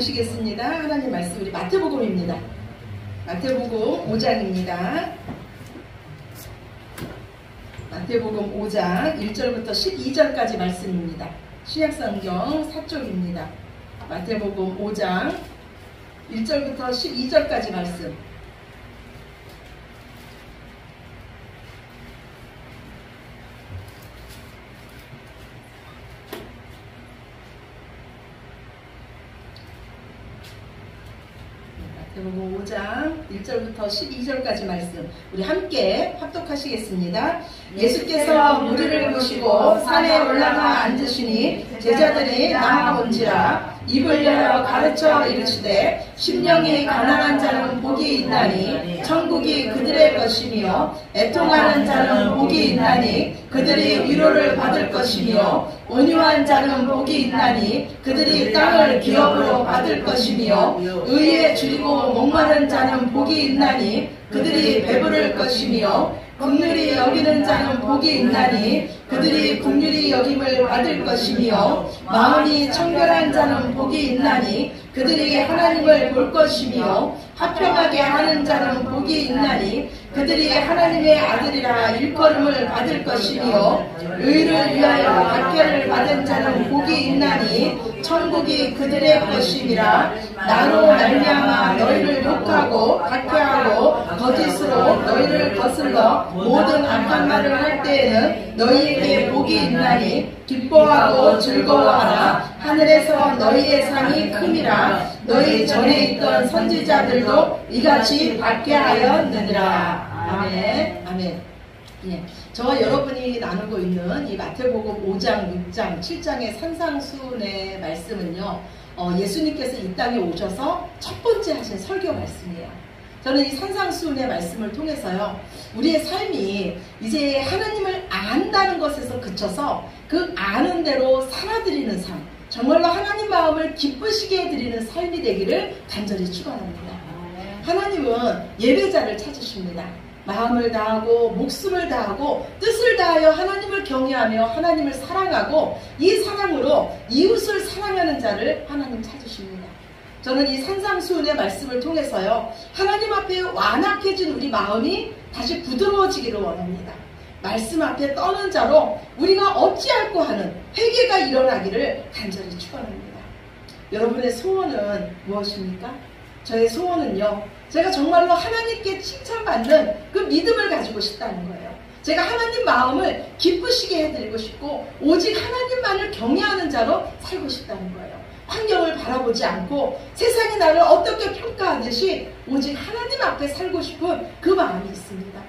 보시겠습니다. 하나님 말씀 우리 마태복음입니다. 마태복음 5장입니다. 마태복음 5장 1절부터 12절까지 말씀입니다. 신약성경 4쪽입니다. 마태복음 5장 1절부터 12절까지 말씀. 마태복음 5장 1절부터 12절까지 말씀 우리 함께 합독하시겠습니다. 예수께서 무리를 보시고 산에 올라가 앉으시니 제자들이 나아온지라 입을 열어 가르쳐 이르시되 심령이 가난한 자는 복이 있나니 천국이 그들의 것이며 애통하는 자는 복이 있나니 그들이 위로를 받을 것이며 온유한 자는 복이 있나니 그들이 땅을 기업으로 받을 것이며 의에 줄이고 목마른 자는 복이 있나니 그들이 배부를 것이며 긍휼히 여기는 자는 복이 있나니 그들이 긍휼히 여김을 받을 것이며 마음이 청결한 자는 복이 있나니 그들이 하나님을 볼 것이며 화평하게 하는 자는 복이 있나니 그들이 하나님의 아들이라 일컬음을 받을 것이며 의를 위하여 박해를 받은 자는 복이 있나니 천국이 그들의 것임이라. 나로 말미암아 너희를 욕하고 박해하고 거짓으로 너희를 거슬러 모든 악한 말을 할 때에는 너희에게 복이 있나니 기뻐하고 즐거워하라. 하늘에서 너희의 상이 큼이라. 너희 전에 있던 선지자들도 이같이 박해하였느니라. 아멘. 아멘. 예, 저와 여러분이 나누고 있는 이 마태복음 5장, 6장, 7장의 산상수훈의 말씀은요, 예수님께서 이 땅에 오셔서 첫 번째 하신 설교 말씀이에요. 저는 이 산상수훈의 말씀을 통해서요, 우리의 삶이 이제 하나님을 안다는 것에서 그쳐서 그 아는 대로 살아드리는 삶, 정말로 하나님 마음을 기쁘시게 해드리는 삶이 되기를 간절히 축원합니다. 하나님은 예배자를 찾으십니다. 마음을 다하고 목숨을 다하고 뜻을 다하여 하나님을 경외하며 하나님을 사랑하고 이 사랑으로 이웃을 사랑하는 자를 하나님 찾으십니다. 저는 이 산상수훈의 말씀을 통해서요, 하나님 앞에 완악해진 우리 마음이 다시 부드러워지기를 원합니다. 말씀 앞에 떠는 자로 우리가 어찌할꼬 하는 회개가 일어나기를 간절히 축원합니다. 여러분의 소원은 무엇입니까? 저의 소원은요, 제가 정말로 하나님께 칭찬받는 그 믿음을 가지고 싶다는 거예요. 제가 하나님 마음을 기쁘시게 해드리고 싶고 오직 하나님만을 경외하는 자로 살고 싶다는 거예요. 환경을 바라보지 않고 세상이 나를 어떻게 평가하듯이 오직 하나님 앞에 살고 싶은 그 마음이 있습니다.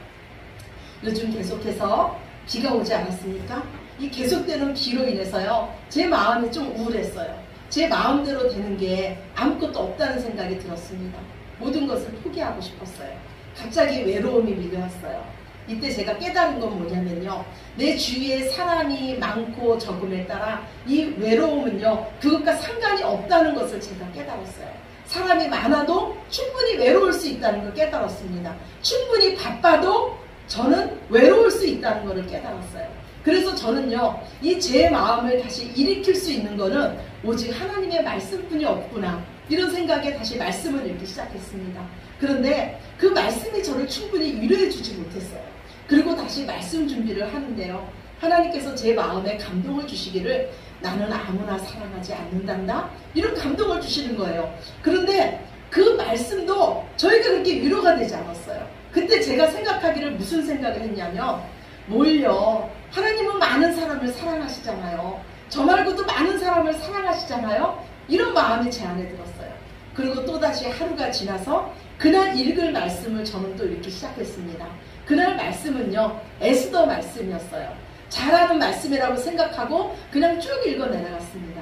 요즘 계속해서 비가 오지 않았습니까? 이 계속되는 비로 인해서요, 제 마음이 좀 우울했어요. 제 마음대로 되는 게 아무것도 없다는 생각이 들었습니다. 모든 것을 포기하고 싶었어요. 갑자기 외로움이 밀려왔어요. 이때 제가 깨달은 건 뭐냐면요, 내 주위에 사람이 많고 적음에 따라 이 외로움은요, 그것과 상관이 없다는 것을 제가 깨달았어요. 사람이 많아도 충분히 외로울 수 있다는 걸 깨달았습니다. 충분히 바빠도 저는 외로울 수 있다는 것을 깨달았어요. 그래서 저는요, 이 제 마음을 다시 일으킬 수 있는 거는 오직 하나님의 말씀뿐이 없구나, 이런 생각에 다시 말씀을 읽기 시작했습니다. 그런데 그 말씀이 저를 충분히 위로해 주지 못했어요. 그리고 다시 말씀 준비를 하는데요, 하나님께서 제 마음에 감동을 주시기를 나는 아무나 사랑하지 않는단다, 이런 감동을 주시는 거예요. 그런데 그 말씀도 저에게 그렇게 위로가 되지 않았어요. 그때 제가 생각하기를 무슨 생각을 했냐면, 뭘요, 하나님은 많은 사람을 사랑하시잖아요. 저 말고도 많은 사람을 사랑하시잖아요. 이런 마음이 제 안에 들었어요. 그리고 또다시 하루가 지나서 그날 읽을 말씀을 저는 또 읽기 시작했습니다. 그날 말씀은요, 에스더 말씀이었어요. 잘하는 말씀이라고 생각하고 그냥 쭉 읽어 내려갔습니다.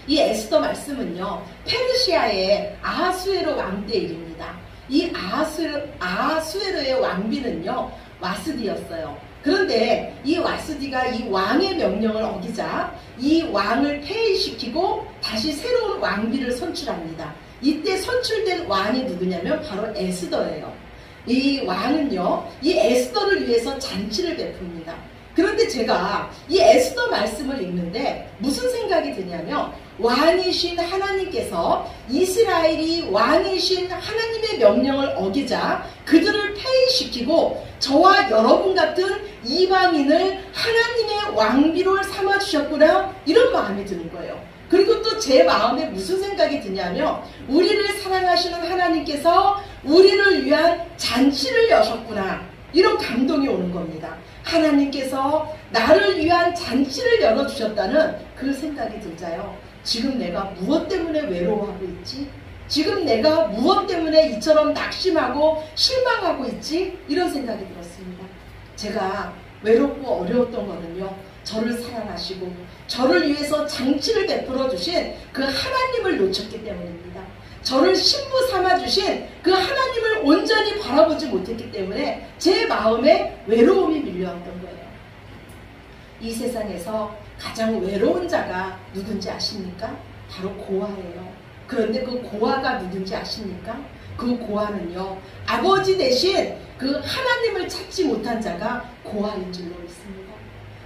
이 에스더 말씀은요, 페르시아의 아하수에로 왕 때 일입니다. 이 아하수에로의 왕비는요, 와스디였어요. 그런데 이 와스디가 이 왕의 명령을 어기자 이 왕을 폐위시키고 다시 새로운 왕비를 선출합니다. 이때 선출된 왕이 누구냐면 바로 에스더예요. 이 왕은요, 이 에스더를 위해서 잔치를 베풉니다. 그런데 제가 이 에스더 말씀을 읽는데 무슨 생각이 드냐면, 왕이신 하나님께서 이스라엘이 왕이신 하나님의 명령을 어기자 그들을 폐위시키고 저와 여러분 같은 이방인을 하나님의 왕비로 삼아주셨구나, 이런 마음이 드는 거예요. 그리고 또 제 마음에 무슨 생각이 드냐면, 우리를 사랑하시는 하나님께서 우리를 위한 잔치를 여셨구나, 이런 감동이 오는 겁니다. 하나님께서 나를 위한 잔치를 열어주셨다는 그 생각이 들자요. 지금 내가 무엇 때문에 외로워하고 있지? 지금 내가 무엇 때문에 이처럼 낙심하고 실망하고 있지? 이런 생각이 들었습니다. 제가 외롭고 어려웠던 거는요, 저를 사랑하시고 저를 위해서 장치를 베풀어 주신 그 하나님을 놓쳤기 때문입니다. 저를 신부 삼아 주신 그 하나님을 온전히 바라보지 못했기 때문에 제 마음에 외로움이 밀려왔던 거예요. 이 세상에서 가장 외로운 자가 누군지 아십니까? 바로 고아예요. 그런데 그 고아가 누군지 아십니까? 그 고아는요, 아버지 대신 그 하나님을 찾지 못한 자가 고아인 줄로 믿습니다.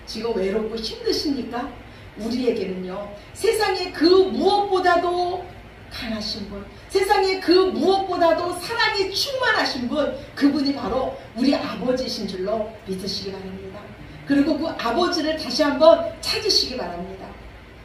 지금 외롭고 힘드십니까? 우리에게는요, 세상에 그 무엇보다도 강하신 분, 세상에 그 무엇보다도 사랑이 충만하신 분, 그분이 바로 우리 아버지이신 줄로 믿으시기 바랍니다. 그리고 그 아버지를 다시 한번 찾으시기 바랍니다.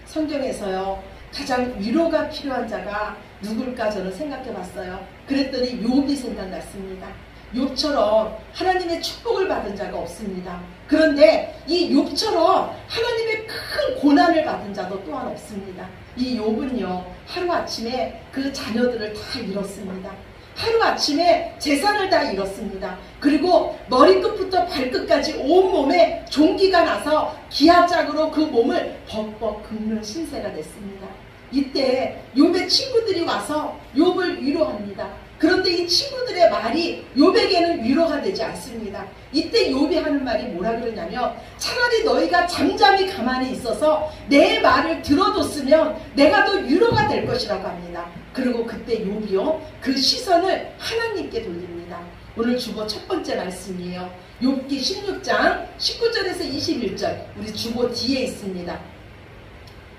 성경에서요, 가장 위로가 필요한 자가 누굴까 저는 생각해 봤어요. 그랬더니 욥이 생각났습니다. 욥처럼 하나님의 축복을 받은 자가 없습니다. 그런데 이 욥처럼 하나님의 큰 고난을 받은 자도 또한 없습니다. 이 욥은요, 하루아침에 그 자녀들을 다 잃었습니다. 하루아침에 재산을 다 잃었습니다. 그리고 머리끝부터 발끝까지 온몸에 종기가 나서 기아짝으로 그 몸을 벅벅 긁는 신세가 됐습니다. 이때 욥의 친구들이 와서 욥을 위로합니다. 그런데 이 친구들의 말이 욥에게는 위로가 되지 않습니다. 이때 욥이 하는 말이 뭐라 그러냐면, 차라리 너희가 잠잠히 가만히 있어서 내 말을 들어뒀으면 내가 더 위로가 될 것이라고 합니다. 그리고 그때 욥이요, 그 시선을 하나님께 돌립니다. 오늘 주보 첫 번째 말씀이에요. 욥기 16장 19절에서 21절, 우리 주보 뒤에 있습니다.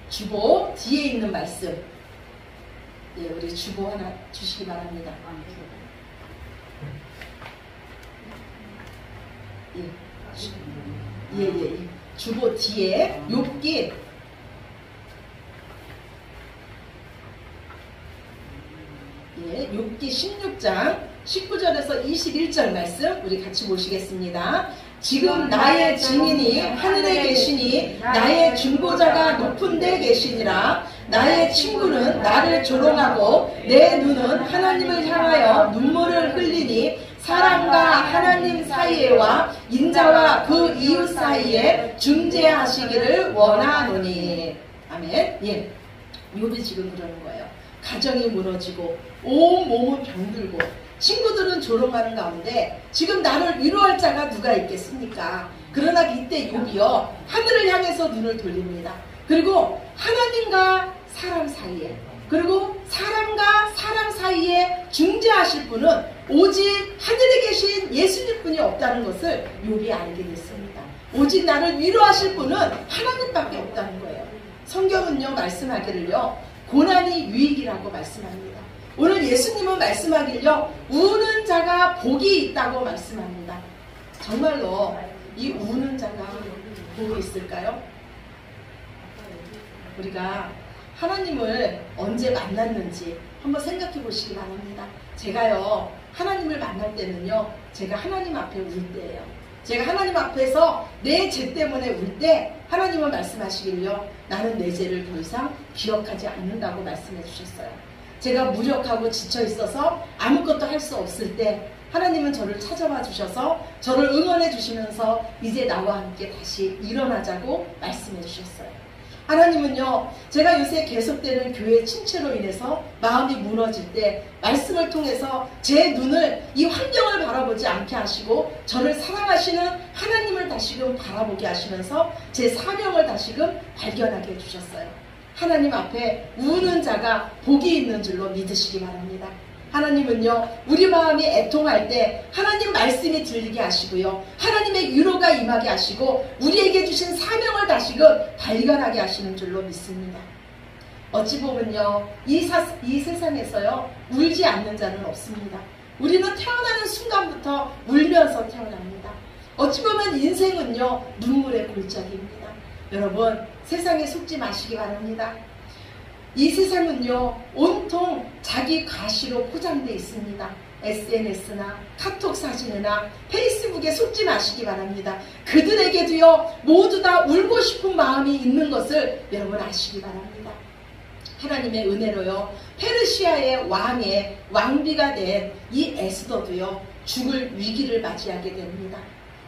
주보 뒤에 있는 말씀, 예, 우리 주보 하나 주시기 바랍니다. 예. 주보 뒤에 욥기 욥기 16장 19절에서 21절 말씀 우리 같이 보시겠습니다. 지금 나의 증인이 하늘에 계시니 나의 중보자가 높은 데 계시니라. 나의 친구는 나를 조롱하고 내 눈은 하나님을 향하여 눈물을 흘리니 사람과 하나님 사이에와 인자와 그 이웃 사이에 중재하시기를 원하노니. 아멘. 예, 욥이 지금 그러는 거예요. 가정이 무너지고 온 몸은 병들고 친구들은 조롱하는 가운데 지금 나를 위로할 자가 누가 있겠습니까? 그러나 이때 욥이요, 하늘을 향해서 눈을 돌립니다. 그리고 하나님과 사람 사이에, 그리고 사람과 사람 사이에 중재하실 분은 오직 하늘에 계신 예수님뿐이 없다는 것을 욥이 알게 됐습니다. 오직 나를 위로하실 분은 하나님밖에 없다는 거예요. 성경은요, 말씀하기를요, 고난이 유익이라고 말씀합니다. 오늘 예수님은 말씀하기를요, 우는 자가 복이 있다고 말씀합니다. 정말로 이 우는 자가 복이 있을까요? 우리가 하나님을 언제 만났는지 한번 생각해 보시기 바랍니다. 제가요, 하나님을 만날 때는요, 제가 하나님 앞에 울 때예요. 제가 하나님 앞에서 내 죄 때문에 울 때 하나님은 말씀하시기를요, 나는 내 죄를 더 이상 기억하지 않는다고 말씀해 주셨어요. 제가 무력하고 지쳐 있어서 아무것도 할 수 없을 때 하나님은 저를 찾아와 주셔서 저를 응원해 주시면서 이제 나와 함께 다시 일어나자고 말씀해 주셨어요. 하나님은요, 제가 요새 계속되는 교회 침체로 인해서 마음이 무너질 때 말씀을 통해서 제 눈을 이 환경을 바라보지 않게 하시고 저를 사랑하시는 하나님을 다시금 바라보게 하시면서 제 사명을 다시금 발견하게 해주셨어요. 하나님 앞에 우는 자가 복이 있는 줄로 믿으시기 바랍니다. 하나님은요, 우리 마음이 애통할 때 하나님 말씀이 들리게 하시고요, 하나님의 위로가 임하게 하시고 우리에게 주신 사명을 다시금 발견하게 하시는 줄로 믿습니다. 어찌 보면요, 이 세상에서요, 울지 않는 자는 없습니다. 우리는 태어나는 순간부터 울면서 태어납니다. 어찌 보면 인생은요, 눈물의 골짜기입니다. 여러분, 세상에 속지 마시기 바랍니다. 이 세상은요, 온통 자기 과시로 포장되어 있습니다. SNS나 카톡 사진이나 페이스북에 속지 마시기 바랍니다. 그들에게도요, 모두 다 울고 싶은 마음이 있는 것을 여러분 아시기 바랍니다. 하나님의 은혜로요, 페르시아의 왕비가 된 이 에스더도요, 죽을 위기를 맞이하게 됩니다.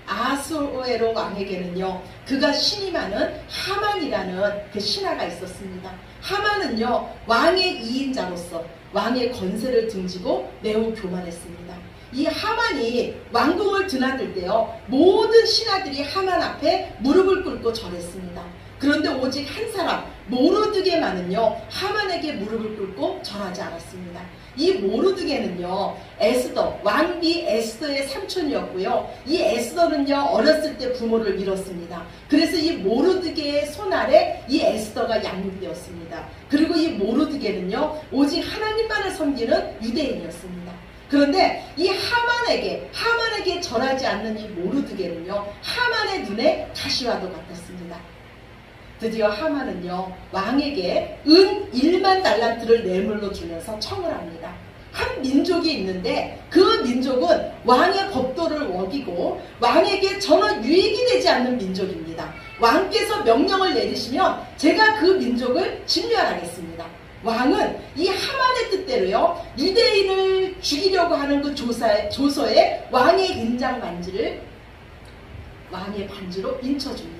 아하수에로 왕에게는요, 그가 신임하는 하만이라는 그 신하가 있었습니다. 하만은요, 왕의 2인자로서 왕의 권세를 등지고 매우 교만했습니다. 이 하만이 왕궁을 드나들 때요, 모든 신하들이 하만 앞에 무릎을 꿇고 절했습니다. 그런데 오직 한 사람 모르드게만은요, 하만에게 무릎을 꿇고 절하지 않았습니다. 이 모르드게는요, 에스더, 왕비 에스더의 삼촌이었고요. 이 에스더는요, 어렸을 때 부모를 잃었습니다. 그래서 이 모르드게의 손 아래 이 에스더가 양육되었습니다. 그리고 이 모르드게는요, 오직 하나님만을 섬기는 유대인이었습니다. 그런데 이 하만에게 절하지 않는 이 모르드게는요, 하만의 눈에 가시와도 같았습니다. 드디어 하만은요, 왕에게 은 1만 달란트를 뇌물로 주면서 청을 합니다. 한 민족이 있는데 그 민족은 왕의 법도를 어기고 왕에게 전혀 유익이 되지 않는 민족입니다. 왕께서 명령을 내리시면 제가 그 민족을 진멸하겠습니다. 왕은 이 하만의 뜻대로요, 유대인을 죽이려고 하는 그 조서에 왕의 인장 반지를 왕의 반지로 인쳐줍니다.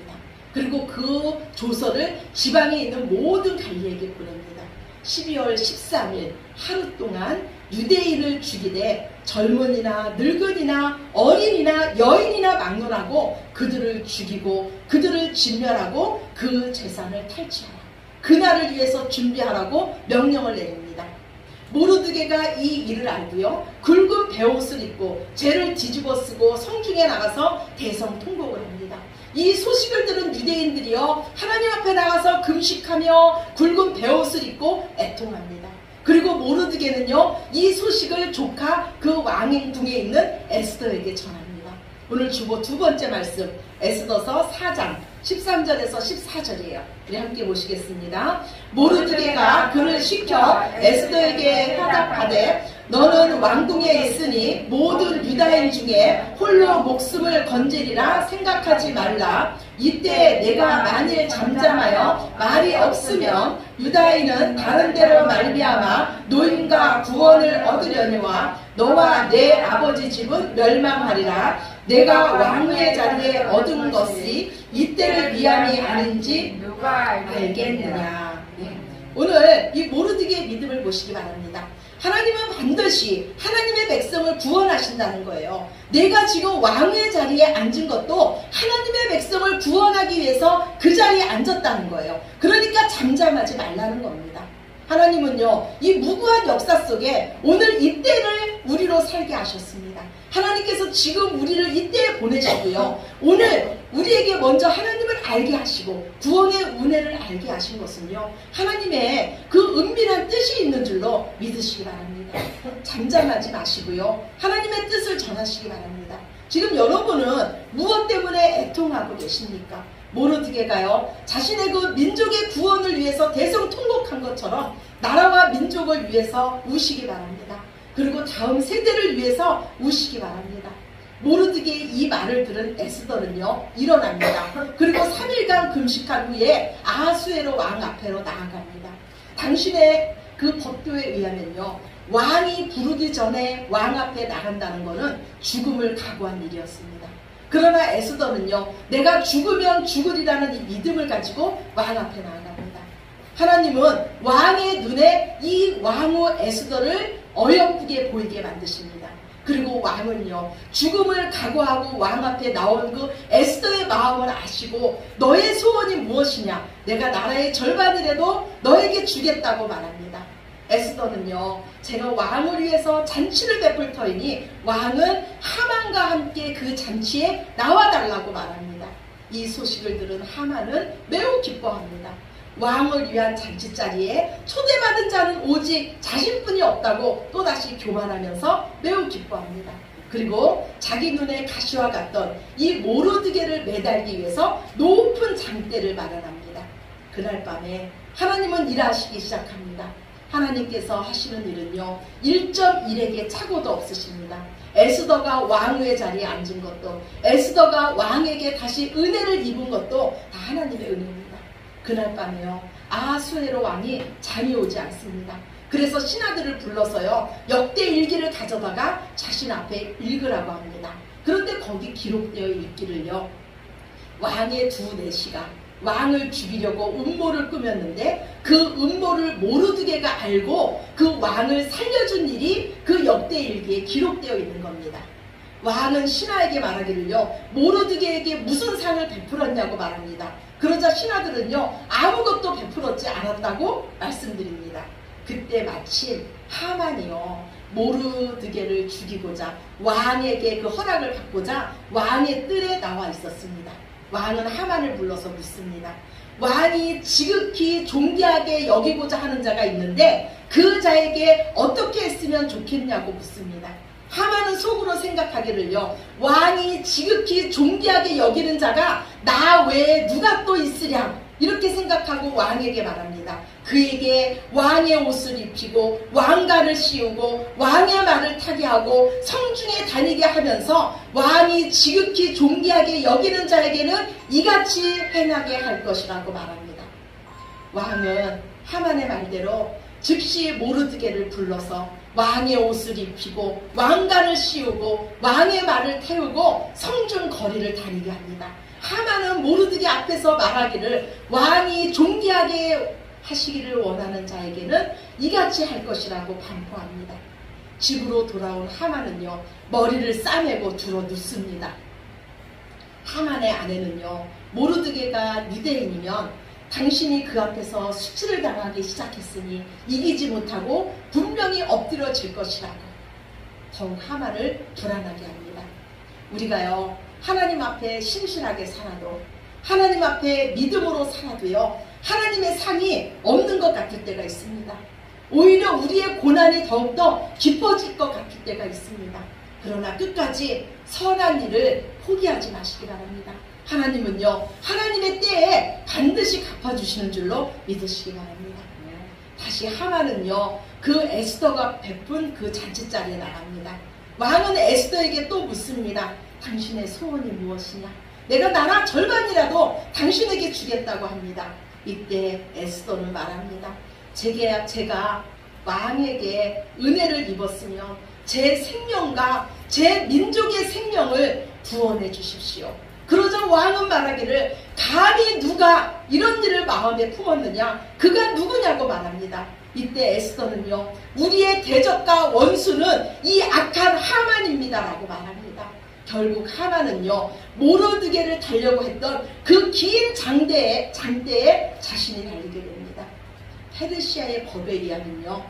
그리고 그 조서를 지방에 있는 모든 관리에게 보냅니다. 12월 13일 하루 동안 유대인을 죽이되 젊은이나 늙은이나 어린이나 여인이나 막론하고 그들을 죽이고 그들을 진멸하고 그 재산을 탈취하라. 그날을 위해서 준비하라고 명령을 내립니다. 모르드게가 이 일을 알고요, 굵은 베옷을 입고 죄를 뒤집어 쓰고 성중에 나가서 대성통곡을 합니다. 이 소식을 들은 유대인들이요, 하나님 앞에 나가서 금식하며 굵은 베옷을 입고 애통합니다. 그리고 모르드게는요, 이 소식을 조카 그 왕궁에 있는 에스더에게 전합니다. 오늘 주보 두 번째 말씀, 에스더서 4장 13절에서 14절이에요. 우리 함께 보시겠습니다. 모르드게가 그를 시켜 에스더에게 화답하되 너는 왕궁에 있으니 모든 유다인 중에 홀로 목숨을 건지리라 생각하지 말라. 이때 내가 만일 잠잠하여 말이 없으면 유다인은 다른 데로 말미암아 노임과 구원을 얻으려니와 너와 내 아버지 집은 멸망하리라. 내가 왕의 자리에 얻은 것이 이때를 위함이 아닌지 누가 알겠느냐. 오늘 이 모르드게의 믿음을 보시기 바랍니다. 하나님은 반드시 하나님의 백성을 구원하신다는 거예요. 내가 지금 왕의 자리에 앉은 것도 하나님의 백성을 구원하기 위해서 그 자리에 앉았다는 거예요. 그러니까 잠잠하지 말라는 겁니다. 하나님은요, 이 무구한 역사 속에 오늘 이때를 우리로 살게 하셨습니다. 하나님께서 지금 우리를 이때에 보내셨고요, 오늘 우리에게 먼저 하나님을 알게 하시고 구원의 은혜를 알게 하신 것은요, 하나님의 그 은밀한 뜻이 있는 줄로 믿으시기 바랍니다. 잠잠하지 마시고요, 하나님의 뜻을 전하시기 바랍니다. 지금 여러분은 무엇 때문에 애통하고 계십니까? 모르드게가요, 자신의 그 민족의 구원을 위해서 대성통곡한 것처럼 나라와 민족을 위해서 우시기 바랍니다. 그리고 다음 세대를 위해서 우시기 바랍니다. 모르드게의 이 말을 들은 에스더는요, 일어납니다. 그리고 3일간 금식한 후에 아하수에로 왕 앞에로 나아갑니다. 당신의 그 법도에 의하면요, 왕이 부르기 전에 왕 앞에 나간다는 것은 죽음을 각오한 일이었습니다. 그러나 에스더는요, 내가 죽으면 죽으리라는 이 믿음을 가지고 왕 앞에 나아갑니다. 하나님은 왕의 눈에 이 왕후 에스더를 어여쁘게 보이게 만드십니다. 그리고 왕은요, 죽음을 각오하고 왕 앞에 나온 그 에스더의 마음을 아시고 너의 소원이 무엇이냐, 내가 나라의 절반이라도 너에게 주겠다고 말합니다. 에스더는요, 제가 왕을 위해서 잔치를 베풀 터이니 왕은 하만과 함께 그 잔치에 나와달라고 말합니다. 이 소식을 들은 하만은 매우 기뻐합니다. 왕을 위한 잔치자리에 초대받은 자는 오직 자신뿐이 없다고 또다시 교만하면서 매우 기뻐합니다. 그리고 자기 눈에 가시와 같던 이 모르드게를 매달기 위해서 높은 장대를 마련합니다. 그날 밤에 하나님은 일하시기 시작합니다. 하나님께서 하시는 일은요, 1.1에게 착오도 없으십니다. 에스더가 왕의 자리에 앉은 것도, 에스더가 왕에게 다시 은혜를 입은 것도 다 하나님의 은혜입니다. 그날 밤에요, 아하수에로 왕이 잠이 오지 않습니다. 그래서 신하들을 불러서요, 역대 일기를 가져다가 자신 앞에 읽으라고 합니다. 그런데 거기 기록되어 있기를요, 왕의 두 내시가 왕을 죽이려고 음모를 꾸몄는데 그 음모를 모르드게가 알고 그 왕을 살려준 일이 그 역대일기에 기록되어 있는 겁니다. 왕은 신하에게 말하기를요, 모르드게에게 무슨 상을 베풀었냐고 말합니다. 그러자 신하들은요, 아무것도 베풀었지 않았다고 말씀드립니다. 그때 마침 하만이요, 모르드게를 죽이고자 왕에게 그 허락을 받고자 왕의 뜰에 나와 있었습니다. 왕은 하만을 불러서 묻습니다. 왕이 지극히 존귀하게 여기고자 하는 자가 있는데 그 자에게 어떻게 했으면 좋겠냐고 묻습니다. 하만은 속으로 생각하기를요, 왕이 지극히 존귀하게 여기는 자가 나 외에 누가 또 있으랴, 이렇게 생각하고 왕에게 말합니다. 그에게 왕의 옷을 입히고 왕관을 씌우고 왕의 말을 타게 하고 성중에 다니게 하면서 왕이 지극히 존귀하게 여기는 자에게는 이같이 행하게 할 것이라고 말합니다. 왕은 하만의 말대로 즉시 모르드게를 불러서 왕의 옷을 입히고 왕관을 씌우고 왕의 말을 태우고 성중 거리를 다니게 합니다. 하만은 모르드게 앞에서 말하기를 왕이 존귀하게 하시기를 원하는 자에게는 이같이 할 것이라고 반포합니다. 집으로 돌아온 하만은요, 머리를 싸매고 들어 눕습니다. 하만의 아내는요, 모르드게가 유대인이면 당신이 그 앞에서 수치를 당하기 시작했으니 이기지 못하고 분명히 엎드려질 것이라고 더욱 하만을 불안하게 합니다. 우리가요, 하나님 앞에 신실하게 살아도, 하나님 앞에 믿음으로 살아도요, 하나님의 상이 없는 것 같을 때가 있습니다. 오히려 우리의 고난이 더욱더 깊어질 것 같을 때가 있습니다. 그러나 끝까지 선한 일을 포기하지 마시기 바랍니다. 하나님은요, 하나님의 때에 반드시 갚아주시는 줄로 믿으시기 바랍니다. 다시 하만은요, 그 에스더가 베푼 그 잔치자리에 나갑니다. 왕은 에스더에게 또 묻습니다. 당신의 소원이 무엇이냐? 내가 나라 절반이라도 당신에게 주겠다고 합니다. 이때 에스더는 말합니다. 제가 왕에게 은혜를 입었으면 제 생명과 제 민족의 생명을 구원해 주십시오. 그러자 왕은 말하기를 감히 누가 이런 일을 마음에 품었느냐? 그가 누구냐고 말합니다. 이때 에스더는요, 우리의 대적과 원수는 이 악한 하만입니다 라고 말합니다. 결국 하만은요, 모르드게를 달려고 했던 그 긴 장대에 자신이 달리게 됩니다. 페르시아의 법에 의하면요,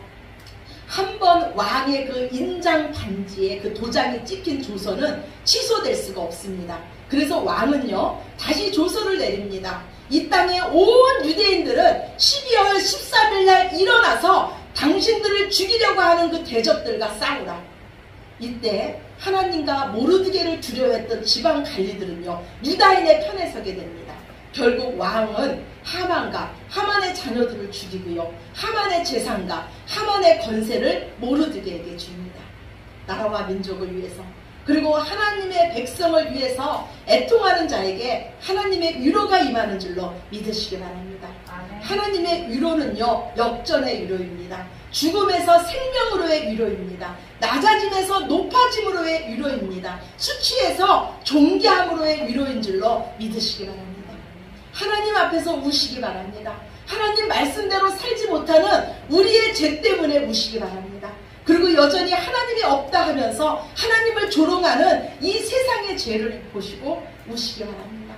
한 번 왕의 그 인장 반지에 그 도장이 찍힌 조서는 취소될 수가 없습니다. 그래서 왕은요, 다시 조서를 내립니다. 이 땅의 온 유대인들은 12월 13일 날 일어나서 당신들을 죽이려고 하는 그 대적들과 싸우라. 이때 하나님과 모르드게를 두려워했던 지방 관리들은요, 유다인의 편에 서게 됩니다. 결국 왕은 하만과 하만의 자녀들을 죽이고요, 하만의 재산과 하만의 권세를 모르드게에게 줍니다. 나라와 민족을 위해서, 그리고 하나님의 백성을 위해서 애통하는 자에게 하나님의 위로가 임하는 줄로 믿으시기 바랍니다. 하나님의 위로는요, 역전의 위로입니다. 죽음에서 생명으로의 위로입니다. 낮아짐에서 높아짐으로의 위로입니다. 수치에서 존귀함으로의 위로인 줄로 믿으시기 바랍니다. 하나님 앞에서 우시기 바랍니다. 하나님 말씀대로 살지 못하는 우리의 죄 때문에 우시기 바랍니다. 그리고 여전히 하나님이 없다 하면서 하나님을 조롱하는 이 세상의 죄를 보시고 우시기 바랍니다.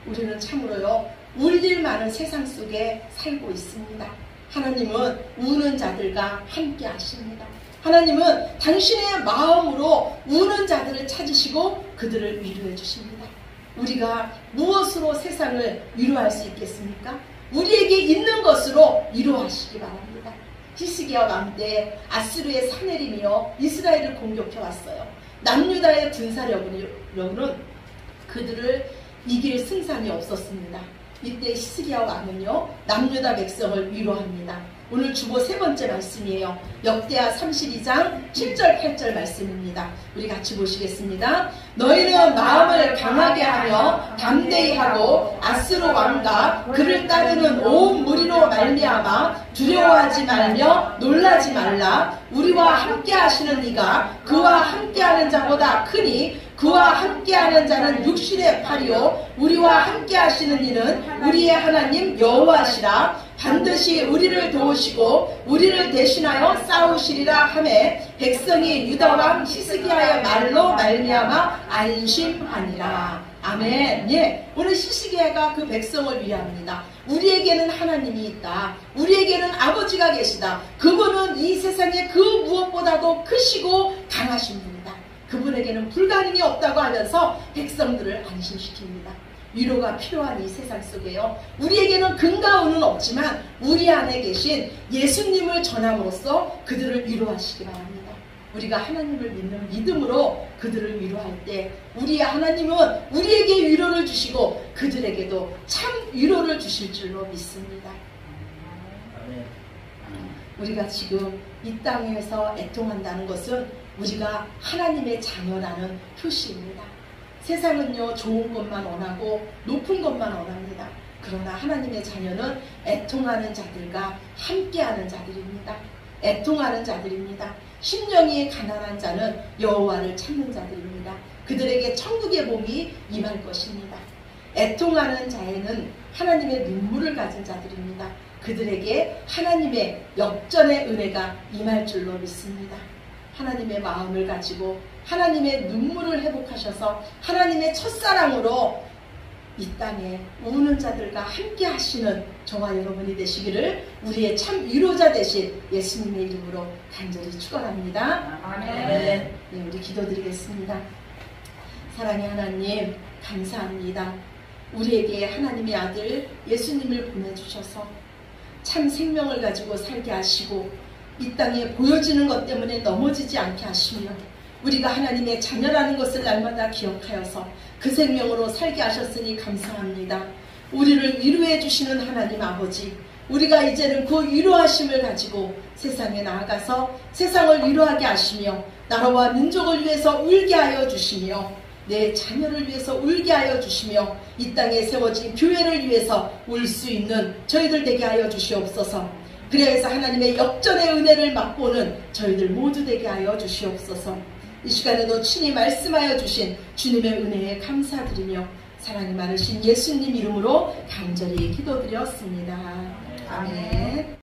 우리는 참으로요, 울릴 많은 세상 속에 살고 있습니다. 하나님은 우는 자들과 함께 하십니다. 하나님은 당신의 마음으로 우는 자들을 찾으시고 그들을 위로해 주십니다. 우리가 무엇으로 세상을 위로할 수 있겠습니까? 우리에게 있는 것으로 위로하시기 바랍니다. 히스기야 왕 때 아수르의 사내림이요 이스라엘을 공격해 왔어요. 남유다의 군사력은 그들을 이길 승산이 없었습니다. 이때 히스기야 왕은요 남유다 백성을 위로합니다. 오늘 주보 세 번째 말씀이에요. 역대하 32장 7절 8절 말씀입니다. 우리 같이 보시겠습니다. 너희는 마음을 강하게 하며 담대히 하고 아수르 왕과 그를 따르는 온 무리로 말미암아 두려워하지 말며 놀라지 말라. 우리와 함께 하시는 이가 그와 함께하는 자보다 크니 그와 함께하는 자는 육신의 팔이요 우리와 함께 하시는 이는 우리의 하나님 여호와시라. 반드시 우리를 도우시고 우리를 대신하여 싸우시리라 하매 백성이 유다왕 히스기야의 말로 말미암아 안심하니라. 아멘. 예, 오늘 히스기야가 그 백성을 위합니다. 우리에게는 하나님이 있다. 우리에게는 아버지가 계시다. 그분은 이 세상에 그 무엇보다도 크시고 강하신 분이다. 그분에게는 불가능이 없다고 하면서 백성들을 안심시킵니다. 위로가 필요한 이 세상 속에요. 우리에게는 금과 은은 없지만 우리 안에 계신 예수님을 전함으로써 그들을 위로하시기 바랍니다. 우리가 하나님을 믿는 믿음으로 그들을 위로할 때 우리의 하나님은 우리에게 위로를 주시고 그들에게도 참 위로를 주실 줄로 믿습니다. 우리가 지금 이 땅에서 애통한다는 것은 우리가 하나님의 자녀라는 표시입니다. 세상은요 좋은 것만 원하고 높은 것만 원합니다. 그러나 하나님의 자녀는 애통하는 자들과 함께하는 자들입니다. 애통하는 자들입니다. 심령이 가난한 자는 여호와를 찾는 자들입니다. 그들에게 천국의 복이 임할 것입니다. 애통하는 자에는 하나님의 눈물을 가진 자들입니다. 그들에게 하나님의 역전의 은혜가 임할 줄로 믿습니다. 하나님의 마음을 가지고 하나님의 눈물을 회복하셔서 하나님의 첫사랑으로 이 땅에 우는 자들과 함께 하시는 저와 여러분이 되시기를 우리의 참 위로자 되신 예수님의 이름으로 간절히 축원합니다. 아멘. 네, 우리 기도드리겠습니다. 사랑의 하나님 감사합니다. 우리에게 하나님의 아들 예수님을 보내주셔서 참 생명을 가지고 살게 하시고 이 땅에 보여지는 것 때문에 넘어지지 않게 하시며 우리가 하나님의 자녀라는 것을 날마다 기억하여서 그 생명으로 살게 하셨으니 감사합니다. 우리를 위로해 주시는 하나님 아버지, 우리가 이제는 그 위로하심을 가지고 세상에 나아가서 세상을 위로하게 하시며 나라와 민족을 위해서 울게 하여 주시며 내 자녀를 위해서 울게 하여 주시며 이 땅에 세워진 교회를 위해서 울 수 있는 저희들 되게 하여 주시옵소서. 그래서 하나님의 역전의 은혜를 맛보는 저희들 모두 되게 하여 주시옵소서. 이 시간에도 친히 말씀하여 주신 주님의 은혜에 감사드리며 사랑이 많으신 예수님 이름으로 간절히 기도드렸습니다. 아멘.